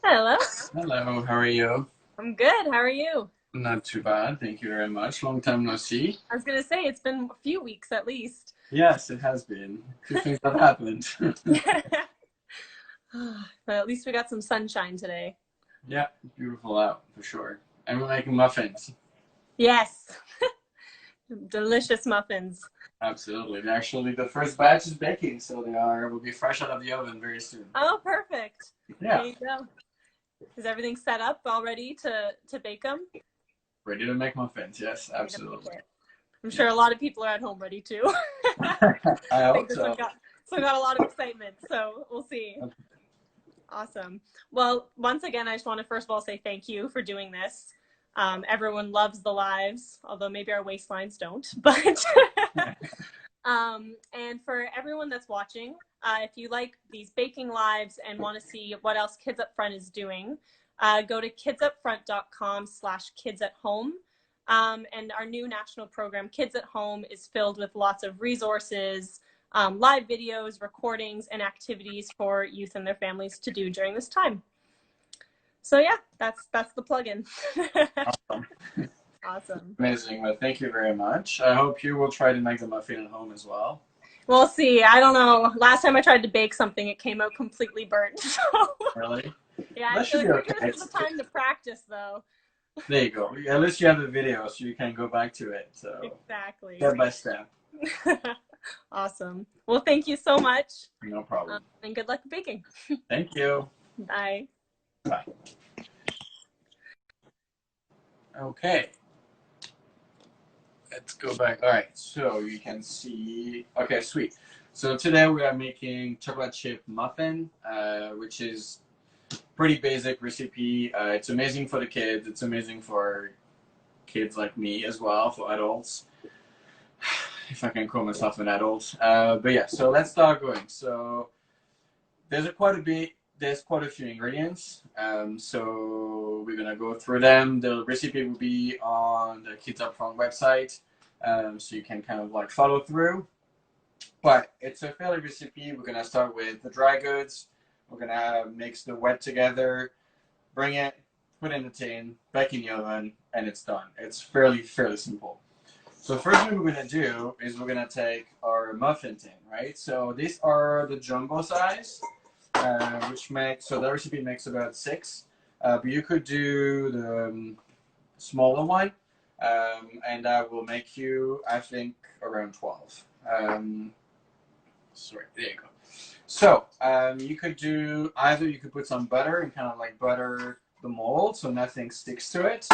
Hello. Hello, how are you? I'm good. How are you? Not too bad, thank you very much. Long time no see. I was gonna say it's been a few weeks at least. Yes, it has been. A few things have happened. But at least we got some sunshine today. Yeah, beautiful out for sure. And we're making muffins. Yes. Delicious muffins. Absolutely. And actually, the first batch is baking, so will be fresh out of the oven very soon. Oh, perfect. There Yeah, you go. Is everything set up already to bake them? ready to make muffins. Yes, Ready to bake absolutely. it. I'm Yeah, sure a lot of people are at home ready too. I I think hope this one so. got a lot of excitement, so we'll see. Awesome. Well, once again, I just want to first of all say thank you for doing this. Everyone loves the lives, although maybe our waistlines don't. But and for everyone that's watching, if you like these baking lives and want to see what else Kids Up Front is doing, go to kidsupfront.com/kidsathome. And our new national program, Kids at Home, is filled with lots of resources, live videos, recordings, and activities for youth and their families to do during this time. So yeah, that's the plug-in. Awesome. Awesome. Amazing. Well, thank you very much. I hope you will try to make the muffin at home as well. We'll see. I don't know. Last time I tried to bake something, it came out completely burnt. So Really? yeah, I That feel should be like maybe okay. this is the time to practice, though. There you go. At least you have the video, so you can go back to it. So Exactly. step by step. Awesome. Well, thank you so much, No problem. and good luck baking. Thank you. Bye. Bye. Okay. Let's go back. All right. So you can see. Okay, sweet. So today we are making chocolate chip muffin, which is pretty basic recipe. It's amazing for the kids. It's amazing for kids like me as well, for adults. If I can call myself an adult. But yeah, so let's start going. So there's quite a few ingredients. So we're gonna go through them. The recipe will be on the Kids Upfront website, so you can kind of like follow through. But it's a fairly recipe. We're gonna start with the dry goods. We're gonna mix the wet together, bring it, put it in the tin, bake in the oven, and it's done. It's fairly simple. So the first thing we're gonna do is we're gonna take our muffin tin, right? So these are the jumbo size, which makes, so the recipe makes about 6, but you could do the smaller one, and that will make you, I think, around 12. Sorry, there you go. So you could do either you could put some butter and kind of like butter the mold so nothing sticks to it,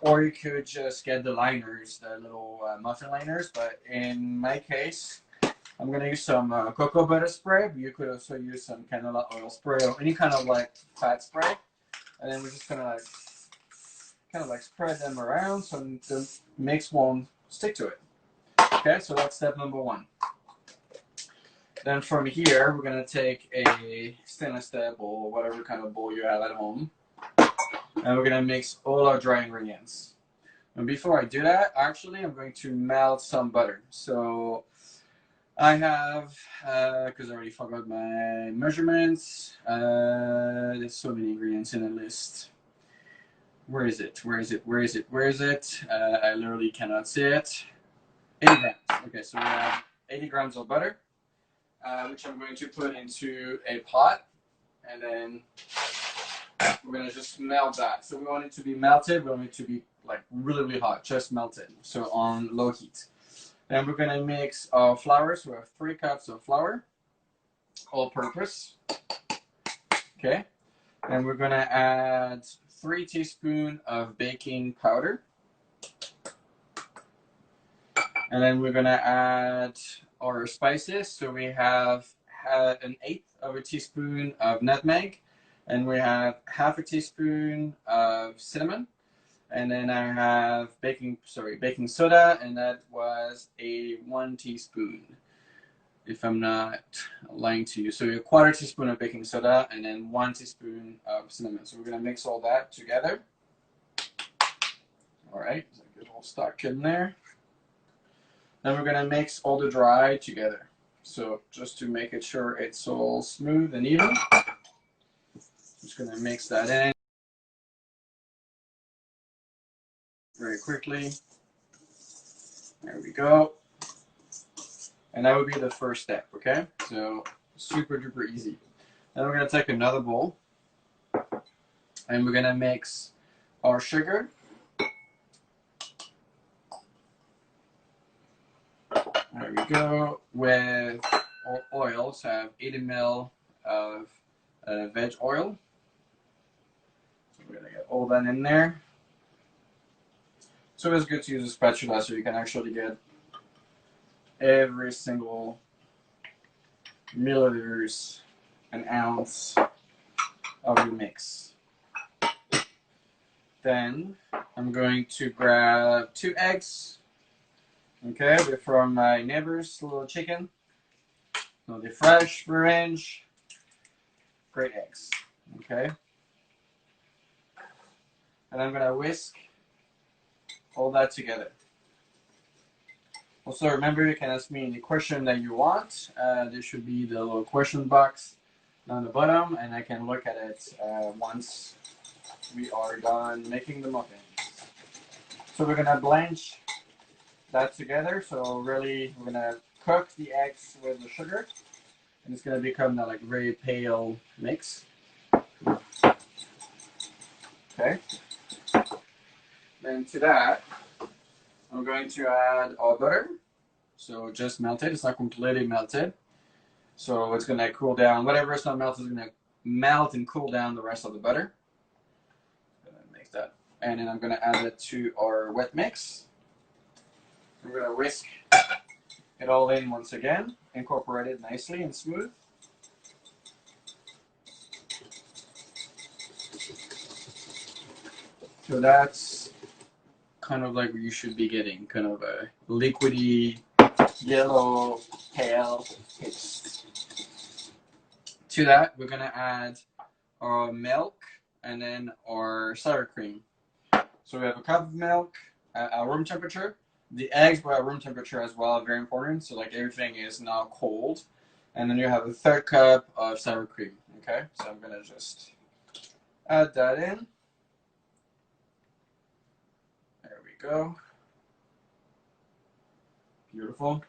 or you could just get the liners, the little muffin liners. But in my case, I'm gonna use some cocoa butter spray. But you could also use some canola oil spray or any kind of like fat spray. And then we're just gonna like kind of like spread them around so the mix won't stick to it. Okay, so that's step number 1. Then from here, we're gonna take a stainless steel bowl, whatever kind of bowl you have at home, and we're gonna mix all our dry ingredients. And before I do that, actually, I'm going to melt some butter. So I have, because I already forgot my measurements, there's so many ingredients in the list. Where is it? Where is it? Where is it? Where is it? I literally cannot see it. 80 grams. Okay, so we have 80 grams of butter, which I'm going to put into a pot, and then we're going to just melt that. So we want it to be melted. We want it to be like really hot, just melted. So on low heat. Then we're going to mix our flour. So we have 3 cups of flour, all purpose. Okay. And we're going to add 3 teaspoons of baking powder. And then we're going to add our spices. So we have 1/8 of a teaspoon of nutmeg, and we have half a teaspoon of cinnamon, and then I have baking soda, and that was a 1 teaspoon, if I'm not lying to you. So a 1/4 teaspoon of baking soda, and then 1 teaspoon of cinnamon. So we're gonna mix all that together. All right, so get all stuck in there. Then we're gonna mix all the dry together. So just to make it sure it's all smooth and even. just going to mix that in very quickly. There we go. And that would be the first step, okay? So super duper easy. Then we're going to take another bowl and we're going to mix our sugar. There we go. With our oil, so I have 80 ml of veg oil. So we're going to get all that in there. So it's good to use a spatula so you can actually get every single milliliters, an ounce of your mix. Then I'm going to grab 2 eggs. Okay, they're from my neighbor's little chicken. So they're fresh, range, great eggs. Okay, and I'm gonna whisk all that together. Also, remember, you can ask me any question that you want. There should be the little question box down the bottom, and I can look at it once we are done making the muffins. So we're gonna blanch that together. So really, we're gonna cook the eggs with the sugar, and it's gonna become that like very pale mix. Okay. Then to that, I'm going to add our butter. So just melted. It's not completely melted. So it's going to cool down. Whatever is not melted is going to melt and cool down the rest of the butter. I'm going to make that. And then I'm going to add it to our wet mix. We're going to whisk it all in once again. Incorporate it nicely and smooth. So that's kind of like what you should be getting. Kind of a liquidy, yellow, pale paste. To that, we're going to add our milk and then our sour cream. So we have a cup of milk at room temperature. The eggs were at room temperature as well, very important. So like everything is now cold. And then you have a 1/3 cup of sour cream. Okay, so I'm going to just add that in. There we go. Beautiful.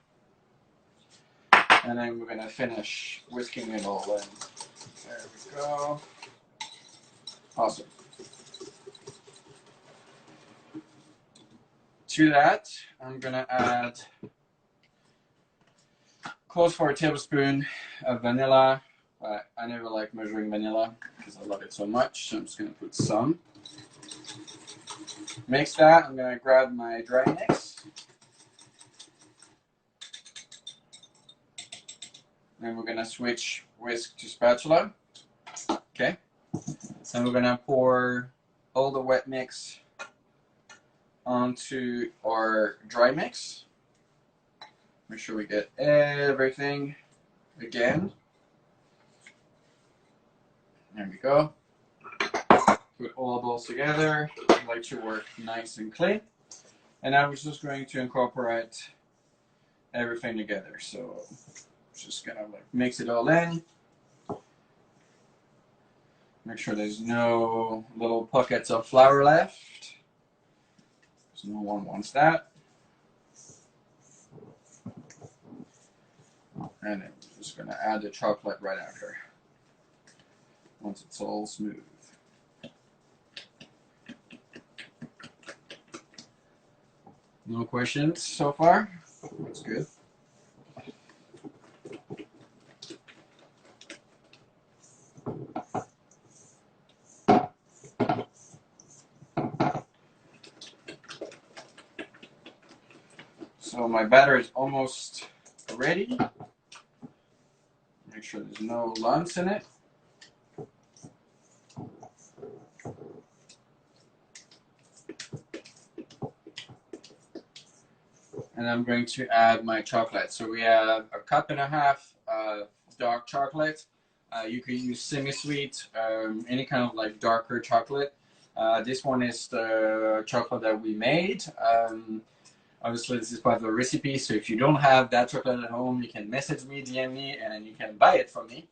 And then we're going to finish whisking it all in. There we go. Awesome. To that, I'm going to add close for a tablespoon of vanilla. I never like measuring vanilla because I love it so much. So I'm just going to put some. Mix that. I'm going to grab my dry mix. And we're going to switch whisk to spatula. Okay. So we're going to pour all the wet mix onto our dry mix. Make sure we get everything again. There we go. Put all those together. I like to work nice and clean. And now we're just going to incorporate everything together. So just gonna like mix it all in. Make sure there's no little pockets of flour left. So no one wants that. And then we're just gonna add the chocolate right after. Once it's all smooth. No questions so far? That's good. So my batter is almost ready. Make sure there's no lumps in it. And I'm going to add my chocolate. So we have a 1.5 cups of dark chocolate. You can use semi-sweet, any kind of like darker chocolate. This one is the chocolate that we made. Obviously, this is part of the recipe, so if you don't have that chocolate at home, you can message me, DM me, and then you can buy it from me.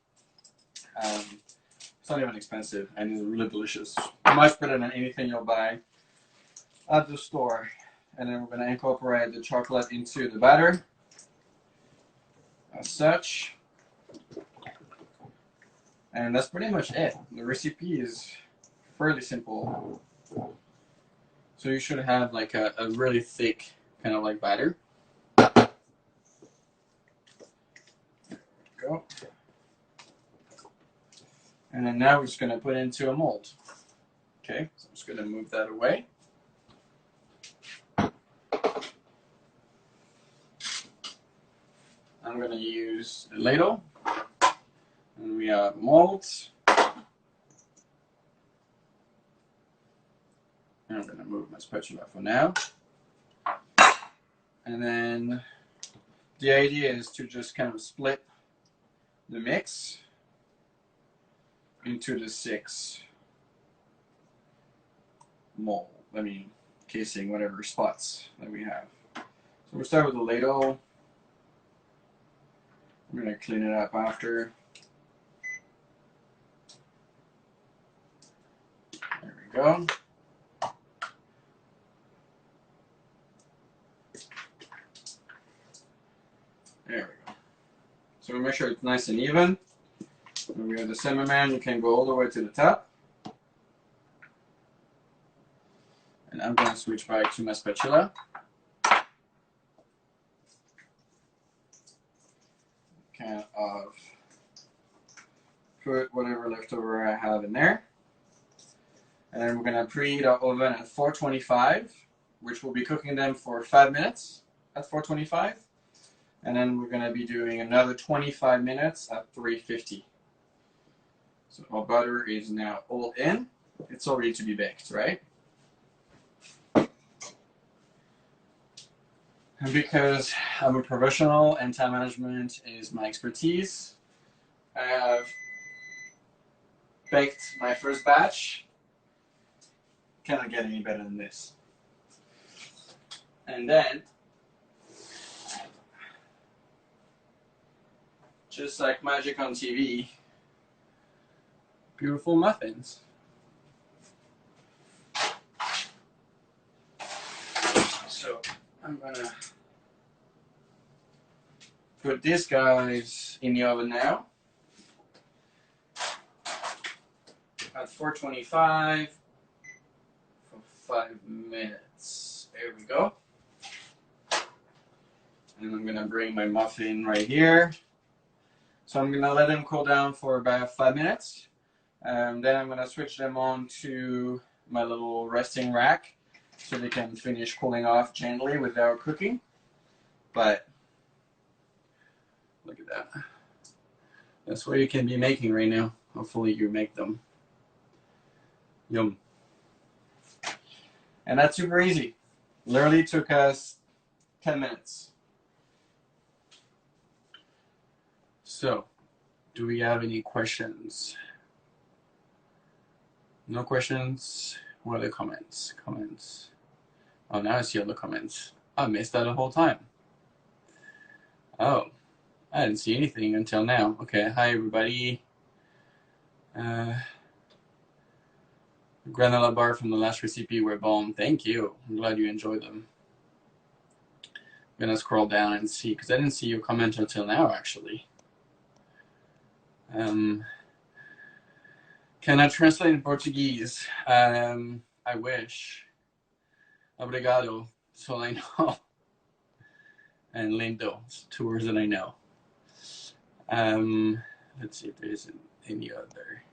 It's not even expensive, and it's really delicious. Much better than anything you'll buy at the store. And then we're going to incorporate the chocolate into the batter, as such. And that's pretty much it. The recipe is fairly simple. So you should have like a really thick kind of like batter. There we go. And then now we're just going to put it into a mold. Okay, so I'm just going to move that away. I'm going to use a ladle. And we have molds. And I'm going to move my spatula for now. And then the idea is to just kind of split the mix into the 6 mold, casing, whatever spots that we have. So we'll start with the ladle. I'm going to clean it up after. There we go. There we go. So we make sure it's nice and even. When we have the cinnamon, you can go all the way to the top. And I'm going to switch back to my spatula. Kind of put whatever leftover I have in there. And then we're going to preheat our oven at 425, which we'll be cooking them for 5 minutes at 425. And then we're going to be doing another 25 minutes at 350. So our butter is now all in. It's all ready to be baked, right? And because I'm a professional and time management is my expertise, I have baked my first batch. Cannot get any better than this. And then, just like magic on TV, beautiful muffins. So I'm gonna put these guys in the oven now at 425 for 5 minutes. There we go. And I'm gonna bring my muffin right here. So I'm gonna let them cool down for about 5 minutes. Then I'm gonna switch them on to my little resting rack so they can finish cooling off gently without cooking. But look at that. That's what you can be making right now. Hopefully you make them. Yum. And that's super easy. Literally took us 10 minutes. So, do we have any questions? No questions? What are the comments? Comments. Oh, now I see all the comments. I missed that the whole time. Oh, I didn't see anything until now. Okay, hi everybody. Granola bar from the last recipe were bomb. Thank you. I'm glad you enjoyed them. I'm gonna scroll down and see, because I didn't see your comment until now, actually. Can I translate in Portuguese? I wish. Obrigado. That's all I know. And lindo. It's 2 words that I know. Let's see if there isn't any other.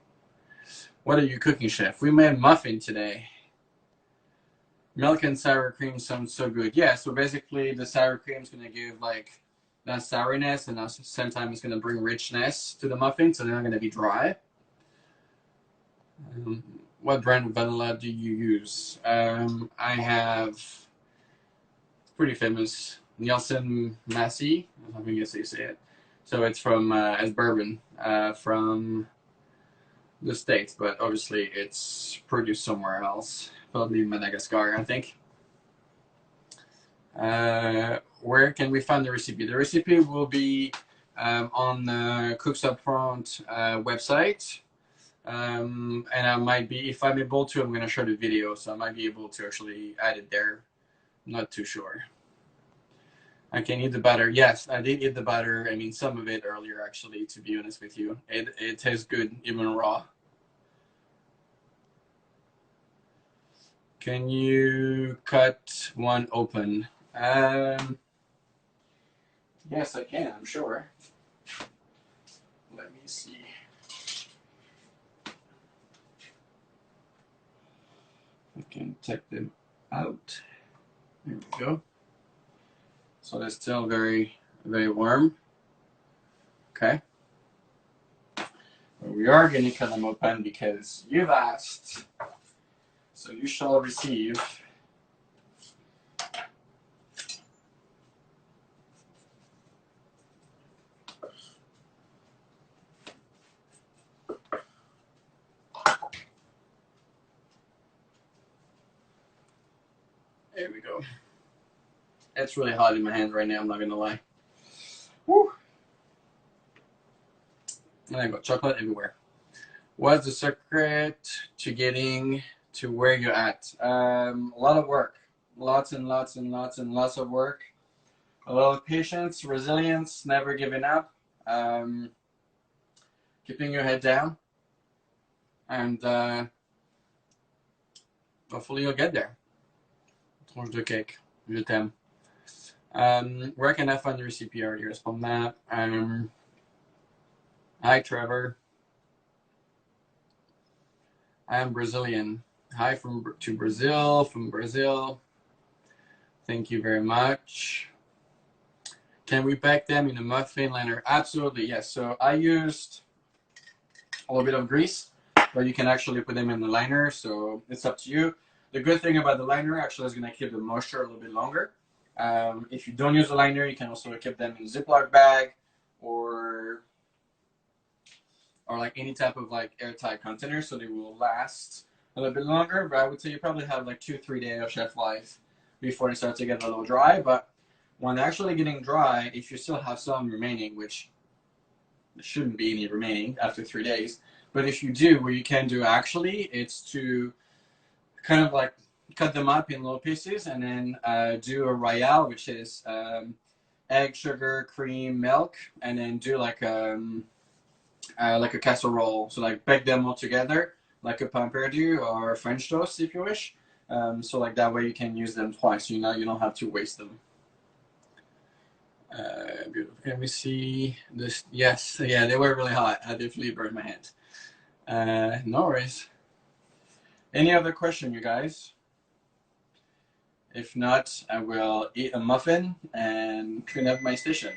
What are you cooking, chef? We made muffin today. Milk and sour cream sounds so good. Yeah, so basically the sour cream is going to give like that sourness, and at the same time it's going to bring richness to the muffin, so they're not going to be dry. What brand of vanilla do you use? I have pretty famous Nielsen Massey. I guess you say it. So it's from as bourbon from the States, but obviously it's produced somewhere else, probably Madagascar, I think. Where can we find the recipe? The recipe will be on the Cooks Up Front website. And I might be, if I'm able to, I'm going to show the video, so I might be able to actually add it there. I'm not too sure. I can eat the butter. Yes, I did eat the butter. I mean, some of it earlier, actually, to be honest with you. It tastes good, even raw. Can you cut one open? Yes, I can, I'm sure. Let me see. I can take them out. There we go. So they're still very, very warm. Okay. But we are going to cut them open because you've asked. So you shall receive. There we go. It's really hot in my hand right now, I'm not going to lie. Woo. And I got chocolate everywhere. What's the secret to getting to where you're at? A lot of work. Lots and lots and lots and lots of work. A lot of patience, resilience, never giving up. Keeping your head down. And hopefully you'll get there. Tranche de cake. Je t'aime. Where can I find the recipe earlier? From that. Hi, Trevor. I am Brazilian. Hi to Brazil, from Brazil. Thank you very much. Can we pack them in a muffin liner? Absolutely, yes. So I used a little bit of grease, but you can actually put them in the liner, so it's up to you. The good thing about the liner actually is going to keep the moisture a little bit longer. If you don't use the liner, you can also keep them in a Ziploc bag or like any type of like airtight container, so they will last a little bit longer. But I would say you probably have like 2-3 days of shelf life before they start to get a little dry. But when they're actually getting dry, if you still have some remaining, which there shouldn't be any remaining after 3 days, but if you do, what you can do actually, it's to kind of like cut them up in little pieces and then do a royale, which is egg, sugar, cream, milk, and then do like a casserole. So like bake them all together, like a pain perdu or French toast if you wish. So like that way you can use them twice. You know, you don't have to waste them. Beautiful. Can we see this? Yes, yeah, they were really hot. I definitely burned my hand. No worries. Any other question, you guys? If not, I will eat a muffin and clean up my station.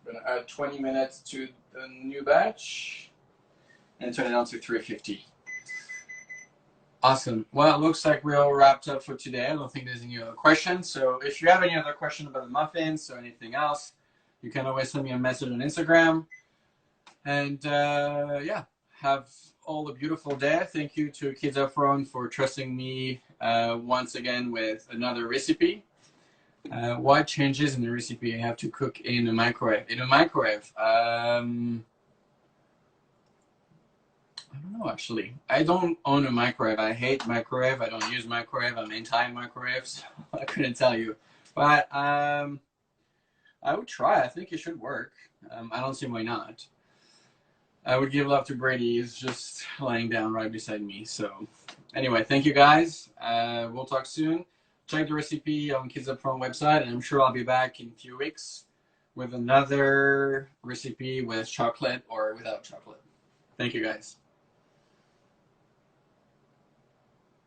I'm gonna add 20 minutes to the new batch and turn it on to 350. Awesome. Well, it looks like we're all wrapped up for today. I don't think there's any other questions. So if you have any other question about the muffins or anything else, you can always send me a message on Instagram. And yeah, have all a beautiful day. Thank you to Kids Up Front for trusting me once again with another recipe. What changes in the recipe I have to cook in a microwave? In a microwave, I don't know actually. I don't own a microwave. I hate microwave. I don't use microwave. I'm anti-microwave, so I couldn't tell you. But I would try. I think it should work. I don't see why not. I would give love to Brady. He's just lying down right beside me. So anyway, thank you guys. We'll talk soon. Check the recipe on Kids Up Front website, and I'm sure I'll be back in a few weeks with another recipe with chocolate or without chocolate. Thank you guys.